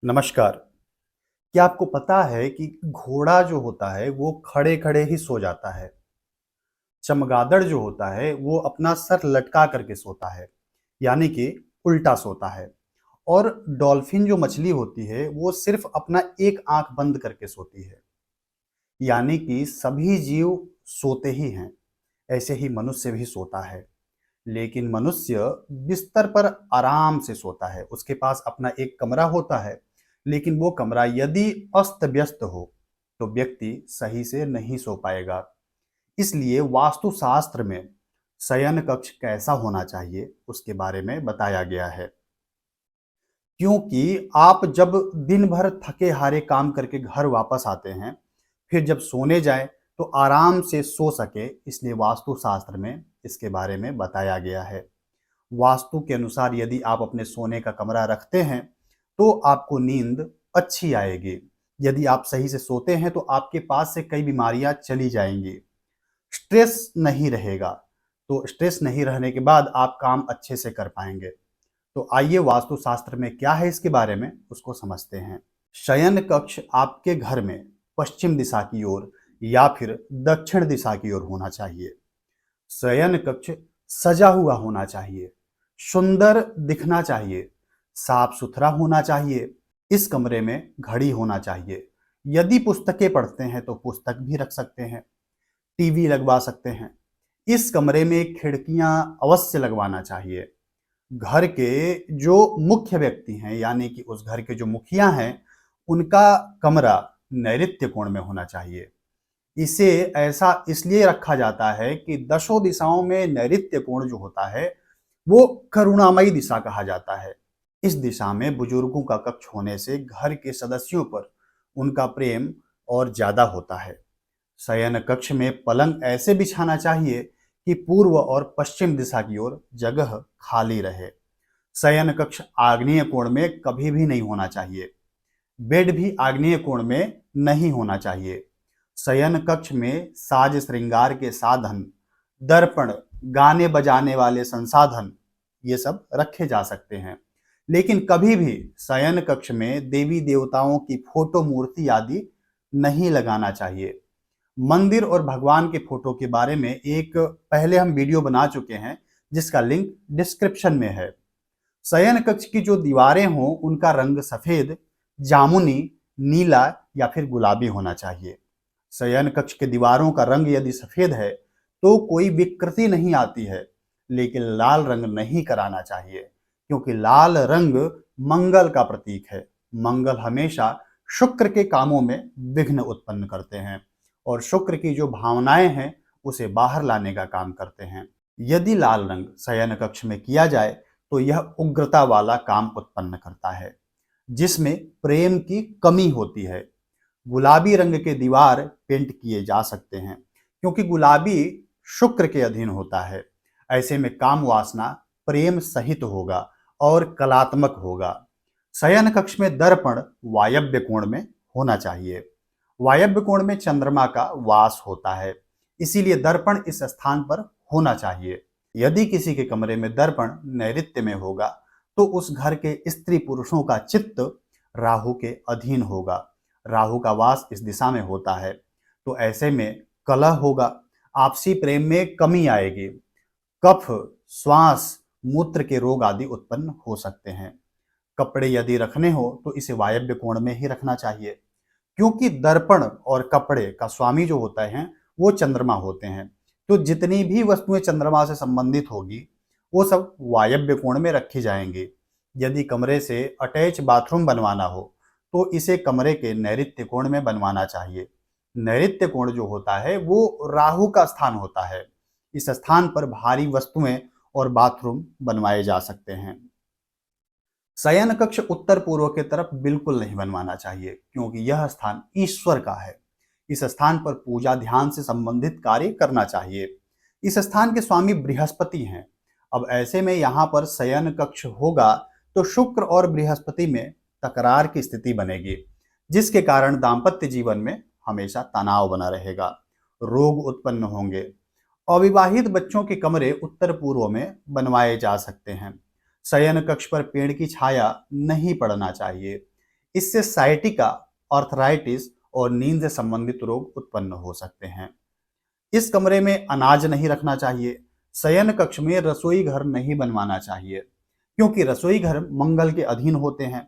नमस्कार। क्या आपको पता है कि घोड़ा जो होता है वो खड़े-खड़े ही सो जाता है। चमगादड़ जो होता है वो अपना सर लटका करके सोता है, यानी कि उल्टा सोता है। और डॉल्फिन जो मछली होती है वो सिर्फ अपना एक आँख बंद करके सोती है। यानी कि सभी जीव सोते ही हैं, ऐसे ही मनुष्य भी सोता है। लेकिन मनुष्य बिस्तर पर आराम से सोता है। उसके पास अपना एक कमरा होता है, लेकिन वो कमरा यदि अस्त-व्यस्त हो, तो व्यक्ति सही से नहीं सो पाएगा। इसलिए वास्तुशास्त्र में शयन कक्ष कैसा होना चाहिए, उसके बारे में बताया गया है। क्योंकि आप जब दिन भर थके-हारे काम करके घर वापस आते हैं, फिर जब सोने जाएँ तो आराम से सो सकें, इसलिए वास्तुशास्त्र में इसके बारे में बताया गया है। वास्तु के अनुसार यदि आप अपने सोने का कमरा रखते हैं, तो आपको नींद अच्छी आएगी। यदि आप सही से सोते हैं, तो आपके पास से कई बीमारियाँ चली जाएँगी। स्ट्रेस नहीं रहेगा, तो स्ट्रेस नहीं रहने के बाद आप काम अच्छे से कर पाएँगे। तो आइए वास्तुशास्त्र में क्या है इसके बारे में उसको समझते हैं। शयन कक्ष आपके घर में पश्चिम दिशा की ओर या फिर दक्षिण दिशा की ओर होना चाहिए। शयन कक्ष सजा हुआ होना चाहिए, सुंदर दिखना चाहिए, साफ सुथरा होना चाहिए। इस कमरे में घड़ी होना चाहिए। यदि पुस्तकें पढ़ते हैं तो पुस्तक भी रख सकते हैं, टीवी लगवा सकते हैं। इस कमरे में खिड़कियां अवश्य लगवाना चाहिए। घर के जो मुख्य व्यक्ति हैं, यानी कि उस घर के जो मुखिया हैं, उनका कमरा नैऋत्य कोण में होना चाहिए। इसे ऐसा इसलिए रखा जाता है कि दशों दिशाओं में नैऋत्य कोण जो होता है वो करुणामयी दिशा कहा जाता है। इस दिशा में बुजुर्गों का कक्ष होने से घर के सदस्यों पर उनका प्रेम और ज्यादा होता है। शयन कक्ष में पलंग ऐसे बिछाना चाहिए कि पूर्व और पश्चिम दिशा की ओर जगह खाली रहे। शयन कक्ष आग्नेय कोण में कभी भी नहीं होना चाहिए। बेड भी आग्नेय कोण में नहीं होना चाहिए। शयन कक्ष में साज श्रृंगार के साधन, दर्पण, गाने बजाने वाले संसाधन, ये सब रखे जा सकते हैं। लेकिन कभी भी शयन कक्ष में देवी देवताओं की फोटो मूर्ति आदि नहीं लगाना चाहिए। मंदिर और भगवान के फोटो के बारे में एक पहले हम वीडियो बना चुके हैं, जिसका लिंक डिस्क्रिप्शन में है। शयन कक्ष की जो दीवारें हों उनका रंग सफेद, जामुनी, नीला या फिर गुलाबी होना चाहिए। शयन कक्ष के दीवारों का रंग यदि सफेद है तो कोई विकृति नहीं आती है, लेकिन लाल रंग नहीं कराना चाहिए, क्योंकि लाल रंग मंगल का प्रतीक है। मंगल हमेशा शुक्र के कामों में विघ्न उत्पन्न करते हैं और शुक्र की जो भावनाएं हैं उसे बाहर लाने का काम करते हैं। यदि लाल रंग शयन कक्ष में किया जाए तो यह उग्रता वाला काम उत्पन्न करता है, जिसमें प्रेम की कमी होती है। गुलाबी रंग के दीवार पेंट किए जा सकते हैं, क्योंकि गुलाबी शुक्र के अधीन होता है। ऐसे में काम वासना प्रेम सहित होगा और कलात्मक होगा। शयन कक्ष में दर्पण वायव्य कोण में होना चाहिए। वायव्य कोण में चंद्रमा का वास होता है, इसीलिए दर्पण इस स्थान पर होना चाहिए। यदि किसी के कमरे में दर्पण नैऋत्य में होगा तो उस घर के स्त्री पुरुषों का चित्त राहु के अधीन होगा। राहु का वास इस दिशा में होता है, तो ऐसे में कलह होगा, आपसी प्रेम में कमी आएगी, कफ, श्वास, मूत्र के रोग आदि उत्पन्न हो सकते हैं। कपड़े यदि रखने हो तो इसे वायव्य कोण में ही रखना चाहिए, क्योंकि दर्पण और कपड़े का स्वामी जो होता है वो चंद्रमा होते हैं। तो जितनी भी वस्तुएं चंद्रमा से संबंधित होगी वो सब वायव्य कोण में रखी जाएंगी। यदि कमरे से अटैच बाथरूम बनवाना हो तो इसे कमरे के नैऋत्य कोण में बनवाना चाहिए। नैऋत्य कोण जो होता है वो राहु का स्थान होता है। इस स्थान पर भारी वस्तुएं और बाथरूम बनवाए जा सकते हैं। शयन कक्ष उत्तर पूर्व के तरफ बिल्कुल नहीं बनवाना चाहिए, क्योंकि यह स्थान ईश्वर का है। इस स्थान पर पूजा ध्यान से संबंधित कार्य करना चाहिए। इस स्थान के स्वामी बृहस्पति हैं। अब ऐसे में यहाँ पर शयन कक्ष होगा तो शुक्र और बृहस्पति में तकरार की स्थिति बनेगी, जिसके कारण दाम्पत्य जीवन में हमेशा तनाव बना रहेगा, रोग उत्पन्न होंगे। अविवाहित बच्चों के कमरे उत्तर पूर्व में बनवाए जा सकते हैं। शयन कक्ष पर पेड़ की छाया नहीं पड़ना चाहिए। इससे साइटिका, आर्थराइटिस और नींद से संबंधित रोग उत्पन्न हो सकते हैं। इस कमरे में अनाज नहीं रखना चाहिए। शयन कक्ष में रसोई घर नहीं बनवाना चाहिए, क्योंकि रसोई घर मंगल के अधीन होते हैं।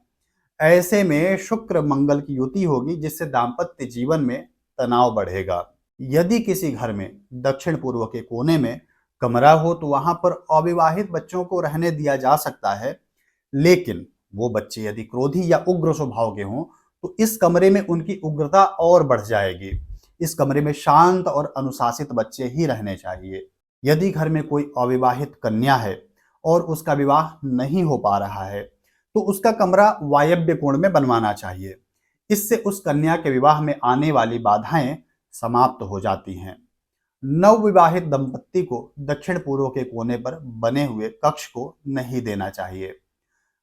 ऐसे में शुक्र मंगल की युति होगी, जिससे दाम्पत्य जीवन में तनाव बढ़ेगा। यदि किसी घर में दक्षिण पूर्व के कोने में कमरा हो तो वहां पर अविवाहित बच्चों को रहने दिया जा सकता है, लेकिन वो बच्चे यदि क्रोधी या उग्र स्वभाव के हों तो इस कमरे में उनकी उग्रता और बढ़ जाएगी। इस कमरे में शांत और अनुशासित बच्चे ही रहने चाहिए। यदि घर में कोई अविवाहित कन्या है और उसका विवाह नहीं हो पा रहा है तो उसका कमरा वायव्य कोण में बनवाना चाहिए। इससे उस कन्या के विवाह में आने वाली बाधाएं समाप्त हो जाती हैं। नवविवाहित दंपत्ति को दक्षिण पूर्व के कोने पर बने हुए कक्ष को नहीं देना चाहिए।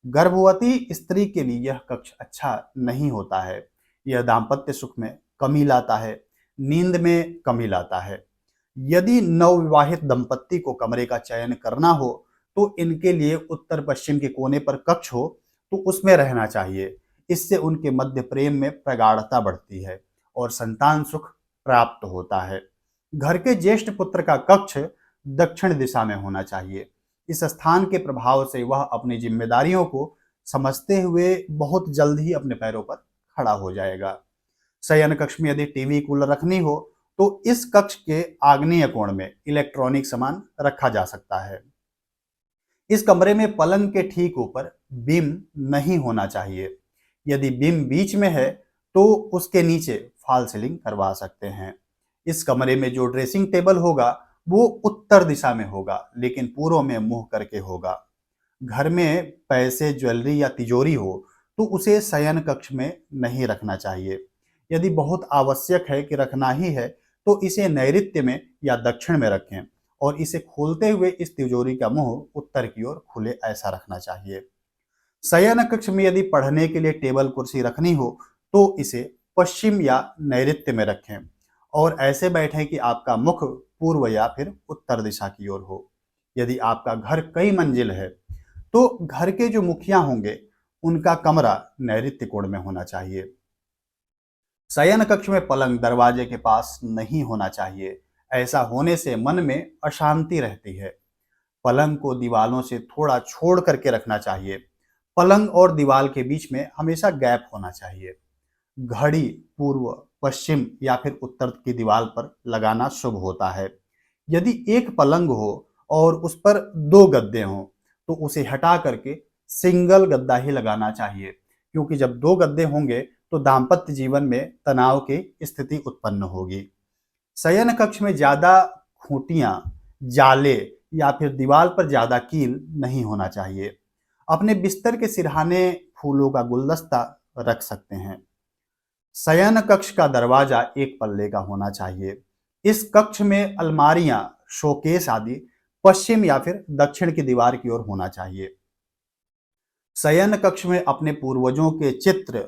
गर्भवती स्त्री के लिए यह कक्ष अच्छा नहीं होता है। यह दाम्पत्य सुख में कमी लाता है, नींद में कमी लाता है। यदि नवविवाहित दंपत्ति को कमरे का चयन करना हो तो इनके लिए उत्तर पश्चिम के कोने पर कक्ष हो तो उसमें रहना चाहिए। इससे उनके मध्य प्रेम में प्रगाढ़ता बढ़ती है और संतान सुख प्राप्त होता है। घर के ज्येष्ठ पुत्र का कक्ष दक्षिण दिशा में होना चाहिए। इस स्थान के प्रभाव से वह अपनी जिम्मेदारियों को समझते हुए बहुत जल्द ही अपने पैरों पर खड़ा हो जाएगा। शयन कक्ष में यदि टीवी कूलर रखनी हो तो इस कक्ष के आग्नेय कोण में इलेक्ट्रॉनिक सामान रखा जा सकता है। इस कमरे में पलंग के ठीक ऊपर बीम नहीं होना चाहिए। यदि बीम बीच में है तो उसके नीचे फॉल सीलिंग करवा सकते हैं। इस कमरे में जो ड्रेसिंग टेबल होगा वो उत्तर दिशा में होगा, लेकिन पूर्व में मुंह करके होगा। घर में पैसे, ज्वेलरी या तिजोरी हो तो उसे शयन कक्ष में नहीं रखना चाहिए। यदि बहुत आवश्यक है कि रखना ही है तो इसे नैऋत्य में या दक्षिण में रखें और इसे खोलते हुए इस तिजोरी का मुंह उत्तर की ओर खुले, ऐसा रखना चाहिए। शयन कक्ष में यदि पढ़ने के लिए टेबल कुर्सी रखनी हो तो इसे पश्चिम या नैऋत्य में रखें और ऐसे बैठें कि आपका मुख पूर्व या फिर उत्तर दिशा की ओर हो। यदि आपका घर कई मंजिल है तो घर के जो मुखिया होंगे उनका कमरा नैऋत्य कोण में होना चाहिए। शयन कक्ष में पलंग दरवाजे के पास नहीं होना चाहिए। ऐसा होने से मन में अशांति रहती है। पलंग को दीवालों से थोड़ा छोड़ करके रखना चाहिए। पलंग और दीवार के बीच में हमेशा गैप होना चाहिए। घड़ी पूर्व, पश्चिम या फिर उत्तर की दीवार पर लगाना शुभ होता है। यदि एक पलंग हो और उस पर दो गद्दे हों तो उसे हटा करके सिंगल गद्दा ही लगाना चाहिए, क्योंकि जब दो गद्दे होंगे तो दाम्पत्य जीवन में तनाव की स्थिति उत्पन्न होगी। शयन कक्ष में ज्यादा खूंटियां, जाले या फिर दीवार पर ज्यादा कील नहीं होना चाहिए। अपने बिस्तर के सिरहाने फूलों का गुलदस्ता रख सकते हैं। शयन कक्ष का दरवाजा एक पल्ले का होना चाहिए। इस कक्ष में अलमारियां, शोकेस आदि पश्चिम या फिर दक्षिण की दीवार की ओर होना चाहिए। शयन कक्ष में अपने पूर्वजों के चित्र,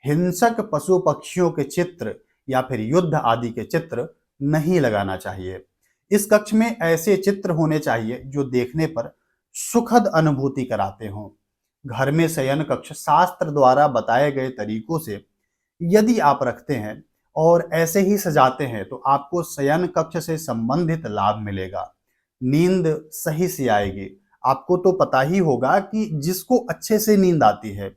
हिंसक पशु पक्षियों के चित्र या फिर युद्ध आदि के चित्र नहीं लगाना चाहिए। इस कक्ष में ऐसे चित्र होने चाहिए जो देखने पर सुखद अनुभूति कराते हों। घर में शयन कक्ष शास्त्र द्वारा बताए गए तरीकों से यदि आप रखते हैं और ऐसे ही सजाते हैं तो आपको शयन कक्ष से संबंधित लाभ मिलेगा। नींद सही से आएगी। आपको तो पता ही होगा कि जिसको अच्छे से नींद आती है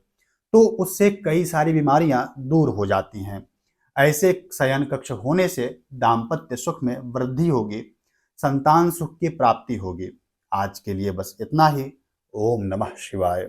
तो उससे कई सारी बीमारियां दूर हो जाती हैं। ऐसे शयन कक्ष होने से दाम्पत्य सुख में वृद्धि होगी, संतान सुख की प्राप्ति होगी। आज के लिए बस इतना ही। ओम नमः शिवाय।